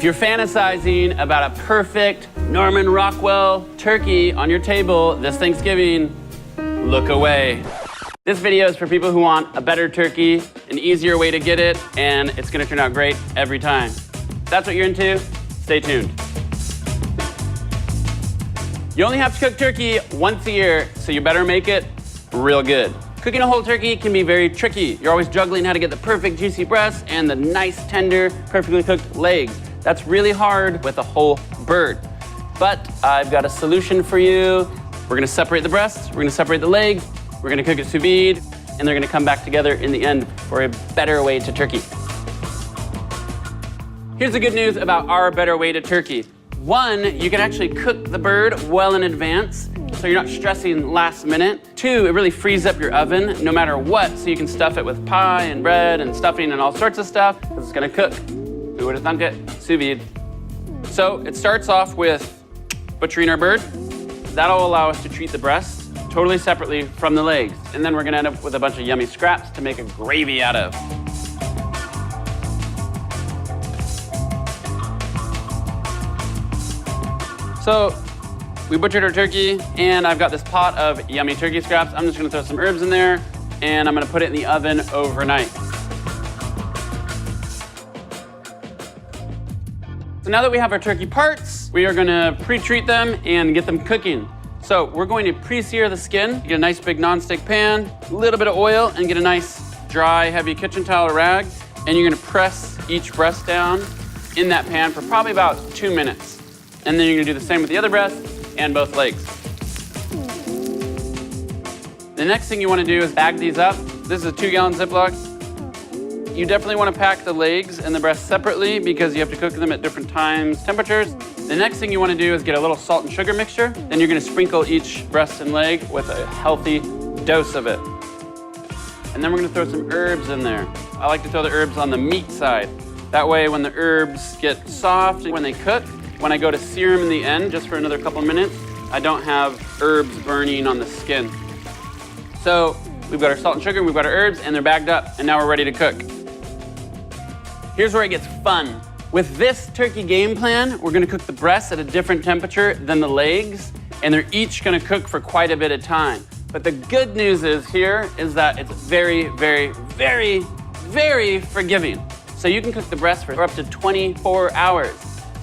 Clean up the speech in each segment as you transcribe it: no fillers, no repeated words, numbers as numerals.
If you're fantasizing about a perfect Norman Rockwell turkey on your table this Thanksgiving, look away. This video is for people who want a better turkey, an easier way to get it, and it's gonna turn out great every time. If that's what you're into, stay tuned. You only have to cook turkey once a year, so you better make it real good. Cooking a whole turkey can be very tricky. You're always juggling how to get the perfect juicy breast and the nice, tender, perfectly cooked legs. That's really hard with a whole bird. But I've got a solution for you. We're gonna separate the breasts, we're gonna separate the legs, we're gonna cook it sous vide, and they're gonna come back together in the end for a better way to turkey. Here's the good news about our better way to turkey. One, you can actually cook the bird well in advance, so you're not stressing last minute. Two, it really frees up your oven no matter what, so you can stuff it with pie and bread and stuffing and all sorts of stuff, because it's gonna cook. Who would have thunk it? Sous vide. So it starts off with butchering our bird. That'll allow us to treat the breasts totally separately from the legs. And then we're gonna end up with a bunch of yummy scraps to make a gravy out of. So we butchered our turkey, and I've got this pot of yummy turkey scraps. I'm just gonna throw some herbs in there, and I'm gonna put it in the oven overnight. So now that we have our turkey parts, we are gonna pre-treat them and get them cooking. So we're going to pre-sear the skin, get a nice big non-stick pan, a little bit of oil, and get a nice dry, heavy kitchen towel or rag, and you're gonna press each breast down in that pan for probably about 2 minutes. And then you're gonna do the same with the other breast and both legs. The next thing you wanna do is bag these up. This is a 2-gallon Ziploc. You definitely want to pack the legs and the breasts separately because you have to cook them at different times, temperatures. The next thing you want to do is get a little salt and sugar mixture. Then you're going to sprinkle each breast and leg with a healthy dose of it. And then we're going to throw some herbs in there. I like to throw the herbs on the meat side. That way when the herbs get soft when they cook, when I go to sear them in the end just for another couple minutes, I don't have herbs burning on the skin. So we've got our salt and sugar, we've got our herbs, and they're bagged up, and now we're ready to cook. Here's where it gets fun. With this turkey game plan, we're gonna cook the breasts at a different temperature than the legs, and they're each gonna cook for quite a bit of time. But the good news is that it's very, very, very, very forgiving. So you can cook the breasts for up to 24 hours.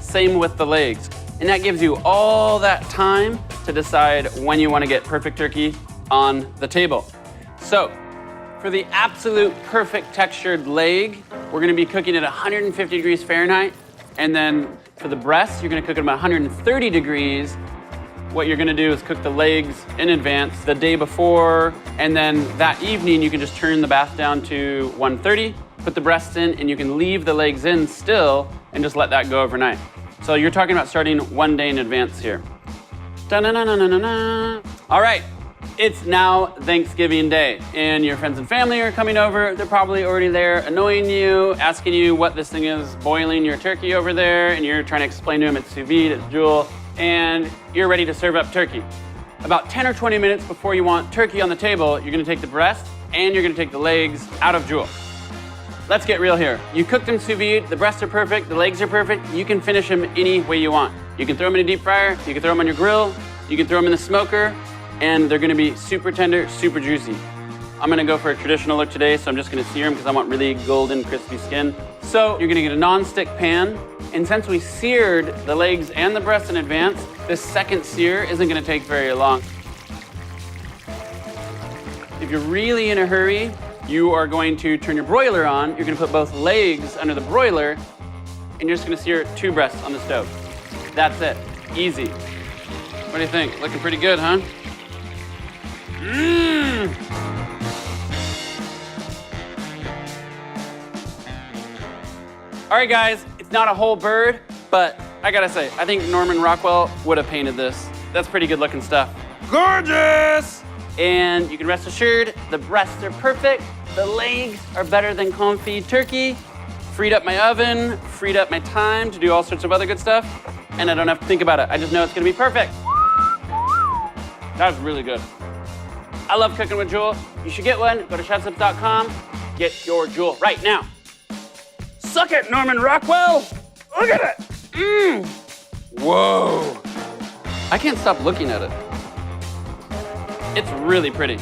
Same with the legs. And that gives you all that time to decide when you wanna get perfect turkey on the table. So, for the absolute perfect textured leg, we're gonna be cooking at 150 degrees Fahrenheit. And then for the breasts, you're gonna cook at about 130 degrees. What you're gonna do is cook the legs in advance the day before, and then that evening you can just turn the bath down to 130, put the breasts in, and you can leave the legs in still and just let that go overnight. So you're talking about starting 1 day in advance here. Da-na-na-na-na-na. All right. It's now Thanksgiving Day, and your friends and family are coming over. They're probably already there annoying you, asking you what this thing is, boiling your turkey over there, and you're trying to explain to them it's sous vide, it's Joule, and you're ready to serve up turkey. About 10 or 20 minutes before you want turkey on the table, you're gonna take the breast and you're gonna take the legs out of Joule. Let's get real here. You cooked them sous vide, the breasts are perfect, the legs are perfect, you can finish them any way you want. You can throw them in a deep fryer, you can throw them on your grill, you can throw them in the smoker, and they're gonna be super tender, super juicy. I'm gonna go for a traditional look today, so I'm just gonna sear them because I want really golden, crispy skin. So you're gonna get a non-stick pan, and since we seared the legs and the breasts in advance, this second sear isn't gonna take very long. If you're really in a hurry, you are going to turn your broiler on, you're gonna put both legs under the broiler, and you're just gonna sear 2 breasts on the stove. That's it, easy. What do you think? Looking pretty good, huh? All right, guys, it's not a whole bird, but I gotta say, I think Norman Rockwell would have painted this. That's pretty good looking stuff. Gorgeous! And you can rest assured, the breasts are perfect, the legs are better than confit turkey, freed up my oven, freed up my time to do all sorts of other good stuff, and I don't have to think about it. I just know it's gonna be perfect. That was really good. I love cooking with Joule. You should get one. Go to chefzips.com. Get your Joule right now. Suck it, Norman Rockwell. Look at it. Whoa. I can't stop looking at it. It's really pretty.